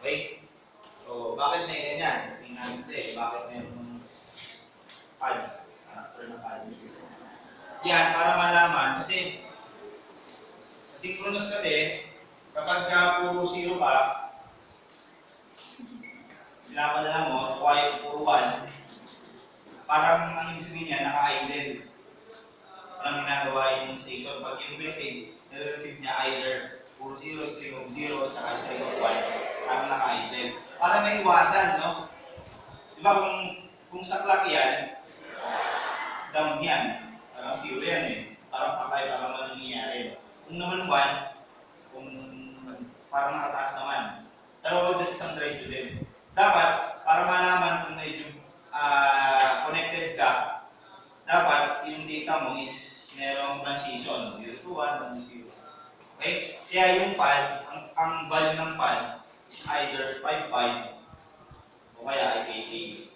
Okay? So, bakit may ganyan? Sabihin natin bakit may pad? Character na pad. Yan, para malaman. Kasi, sa synchronous kasi, kapag puro 0 ka, pinapadala mo, puro 1, parang ang ibig sabihin niya, naka-idle. Walang ginagawa yung station. Pag yung message, nare-receive niya either puro 0, string of 0, saka string of 1, parang naka-idle. Para may iwasan, no? Diba kung sa clock yan, down yan. Parang 0 yan eh. Parang patay, parang walang nangyayari. Kung naman 1, kung parang nakataas naman. Pero huwag isang diretso din. Dapat, para malaman kung medyo connected ka, dapat yung data mo is merong transition, 0 to 1, 1 to 0. Okay? Kaya yung pad, ang value ng pad is either 5-5 o kaya ay 8-8.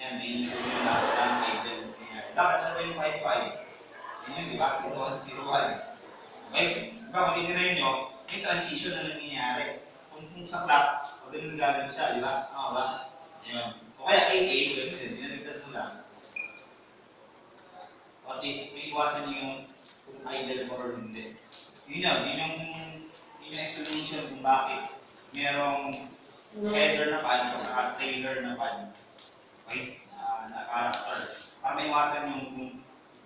Yan, may issue yun na non-idle. Dapat ano ba yung 5-5? Yun yun, di ba? 0-1-0-1. Okay? Diba, kung tinirayin nyo, may transition na nangyayari. Kung sa clock, pag ganun gagawin siya, di ba? Tama ba? Ayan. O kaya 8-8, ganun din, dinarigdan mo lang. At least, may iwasan nyo yung kung idle or hindi. Yun yung explanation kung bakit merong header na pad o saka trailer na pad. Okay? Na character. Para may iwasan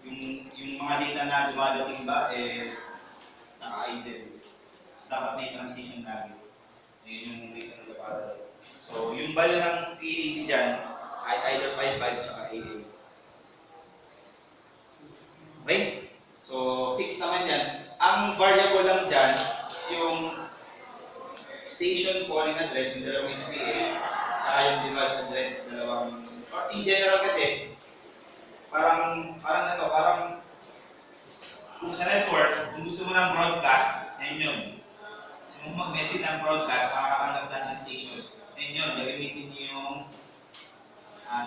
yung mga data na dumadating ba, naka-idle. Dapat may transition lagi. Yun yung reason na para. So, yung value ng PAD dyan ay either 5-5 saka 8-8. Okay? So, fix naman yan. Ang variable lang dyan is yung station calling address, yung dalawang SPA, saka yung device address, dalawang. In general kasi, parang kung sa network, kung gusto mo ng broadcast, yan yun. Gusto mo mag-message ng broadcast, makakatanggap lang ng station. Yan yun, gagamitin niyo yung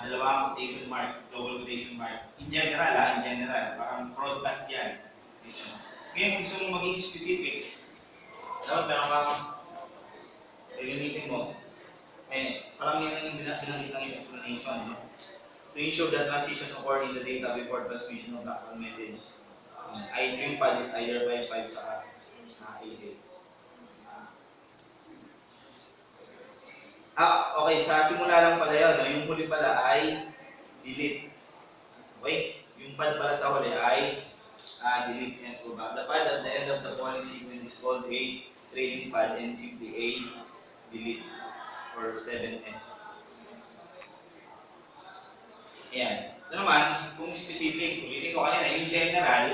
dalawang quotation mark, double quotation mark. In general, parang broadcast yan. Ngayon, kung gusto mo maging specific, dapat meron kang gagamitin mo. Parang yan ang binanggit ng explanation. No? To ensure the transition occurred in the data before transmission of the actual message. Yung pad is either 5-5 sa 8-8. Okay, sa simula lang pala yun. No? Yung huli pala ay delete. Okay? Yung pad pala sa huli ay delete. Yes, so the pad at the end of the calling sequence is called a trailing pad and simply a delete or 7F. Ayan. Ito naman, kung specific, ulitin ko kanina, yung general,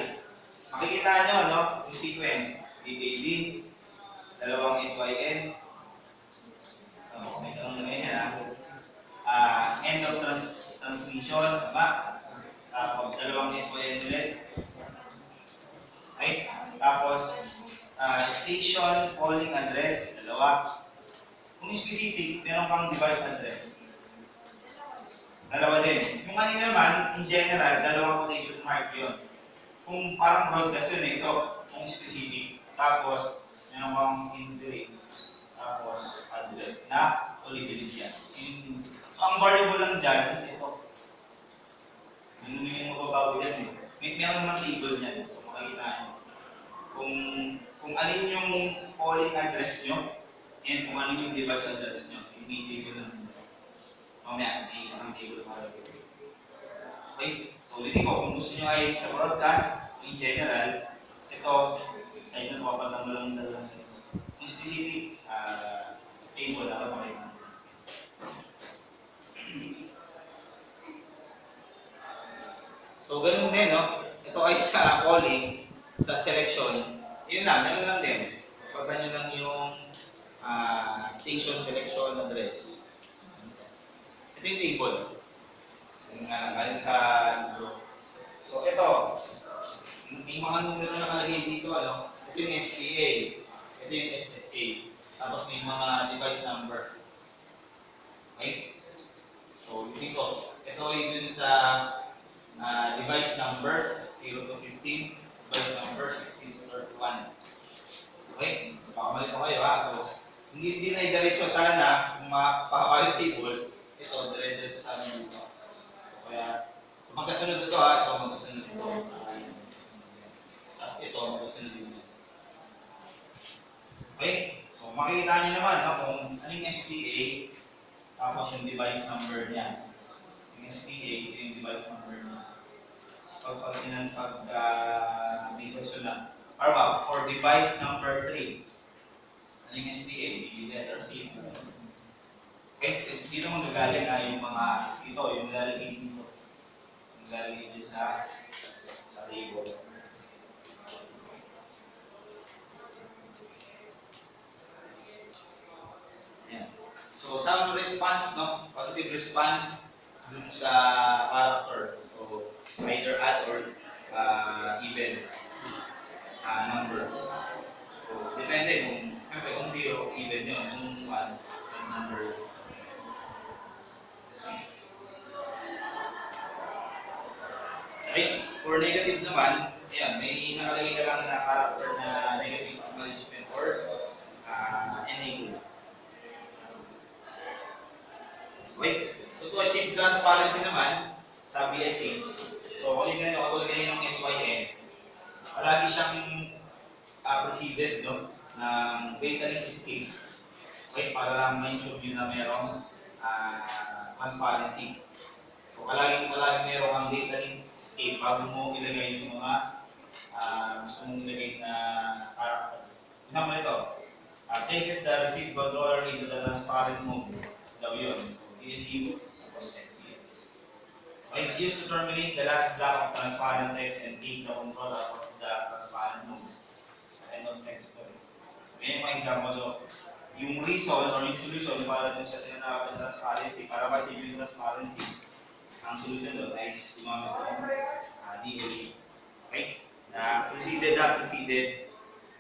makikita nyo, no? Yung sequence, DKD, dalawang SYN, may tanong na yan, end of transmission, tama? Tapos, dalawang SYN ulit. Okay? Tapos, station calling address, dalawa. Kung specific, meron kang device address. Dalawa din. Yung kanina naman, in general, dalawang quotation mark yun. Kung parang broadcast yun, ito, kung specific. Tapos, meron kang in-delete. Tapos, address na ulit-ulit yan. Ang variable lang dyan, is ito. Yun yung mababago yan. Meron naman table niyan. So, makikita nyo. Kung alin yung calling address nyo, and kung alin yung device address nyo, yung table lang. Mamaya, may isang table para ito. Okay? So, ulitin ko, kung gusto nyo ay sa broadcast, in general, ito, sa inyo, mapapatang mo lang dalawang ito. Yung specific table, para makikita. So, ganun din, no? Ito ay sa calling, sa selection. Yun lang, ganun lang din. Pagkatan nyo lang yung station selection address. Ito yung table. Galing sa group. So, ito. May mga numero na nakalagay dito. Ano? Ito yung SPA. Ito yung SSA. Tapos may mga device number. Okay? So, dito. Ito ay dun sa device number 0 to 15. Device number 16 to 31. Okay? Pakamali ko kayo ha. So, hindi na diretso sana kung mapahaba yung table, ito dire-diretso sana dito. Kaya, so magkasunod ito ha, ito magkasunod ito. Tapos ito magkasunod dito. Okay? So makikita niyo naman no, kung anong SPA, tapos yung device number niya. Yung SPA, ito yung device number niya. May question lang. Or ba, for device number 3, anong SPA, B, letter C. Okay, dito magagaling yung mga, ito, yung lalagay dito. Yung lalagay dito sa table. Ayan. So, some response, no? Positive response dun sa character. So, either add or even number. So, depende kung, siyempre, kung 0, even yun. Kung 1, yung number. Okay, for negative naman, ayan, may nakalagay ka lang na character na negative acknowledgement or NA. Okay, so to achieve transparency naman sa BSA, so kung yun nga katulad ngayon ng SYN, palagi siyang preceded no, ng data link escape. Okay, para lang ma-ensure nyo na merong transparency. So palagi meron kang data link escape bago mo ilagay yung mga gusto mong ilagay na character. Example ito, places the receive controller into the transparent mode. Daw yun. DLU tapos SPX. Okay, used to terminate the last block of transparent text and take the control out of the transparent mode. End of text ko. So, yan yung mga example. So, yung reason or yung solution para dun sa tinatawag ng transparency, para ma-achieve yung transparency, ang solution doon ay gumamit ng DLE. Okay? Preceded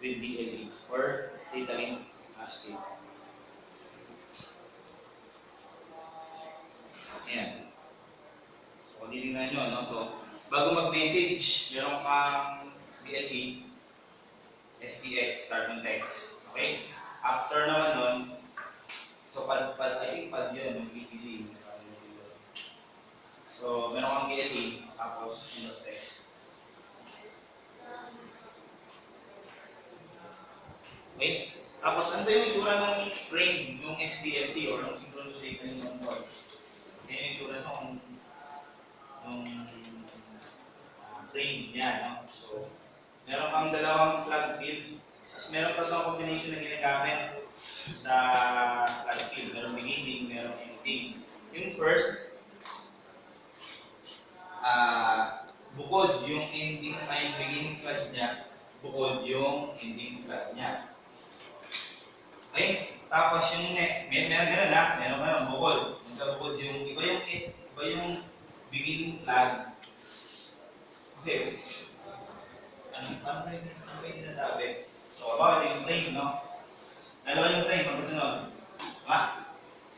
with DLE or data link escape. Ayan. So, kung titignan nyo, no? So, bago mag-message, meron kang DLE, STX, start ng text. Okay? After naman nun, so I think pad yun, yung PPG. So, meron kang DLE, tapos end of text. Okay? Tapos, ano ba yung itsura ng frame, yung SDLC or yung synchronous data link control? Yan yung itsura ng frame niya, no? So, meron kang dalawang flag field, tapos meron pa itong combination na ginagamit sa flag field. Meron beginning, meron ending. Yung first, bukod yung ending ay yung beginning flag niya, bukod yung ending flag niya. Okay? Tapos yung meron ganun na, meron ganun, bukod. Bukod yung, iba yung beginning flag. Kasi, ano ba yung sinasabi? So, bawal yung frame, no? Dalawa yung frame, pagkasunod. Diba?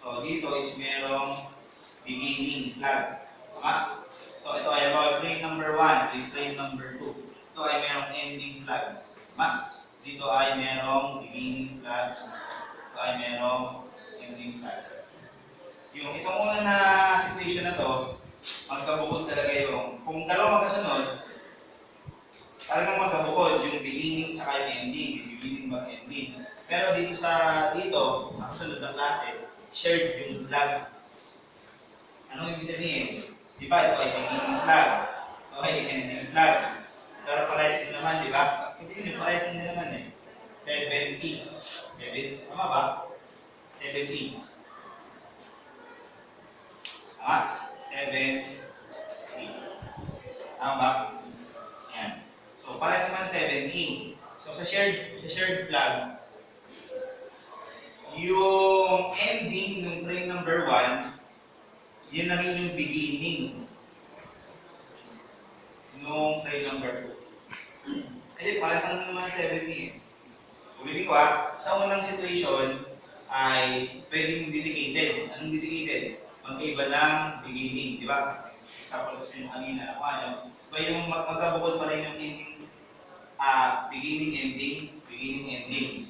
So, dito is merong beginning flag. Diba? So, ito ay frame number 1, yung frame number 2. Ito ay merong ending flag. Diba? Dito ay merong beginning flag. Ito ay merong ending flag. Itong una na situation na to, magkabukod talaga yung, kung dalawa magkasunod, talagang magkabukod yung beginning at yung ending, yung beginning mag-ending. Pero dito sa kasunod na klase, shared yung flag. Anong ibig sabihin? Di ba ito ay beginning flag, ito ay ending flag. Pero parehas din naman, di ba? Hindi, parehas din naman eh. 7E. Tama ba? 7E. Tama? 7E. Tama ba? Yan. So, parehas naman 7E. So, sa shared flag, yung ending ng frame number 1, yun na rin yung beginning nung frame number 2. Kasi parehas naman 7E. Ulitin ko sa unang situation ay pwedeng dedicated. Anong dedicated? Magkaiba ng beginning, di ba? Example ko sa inyo kanina, nakuha nyo. Diba yung magkabukod pa rin yung ending, beginning, ending,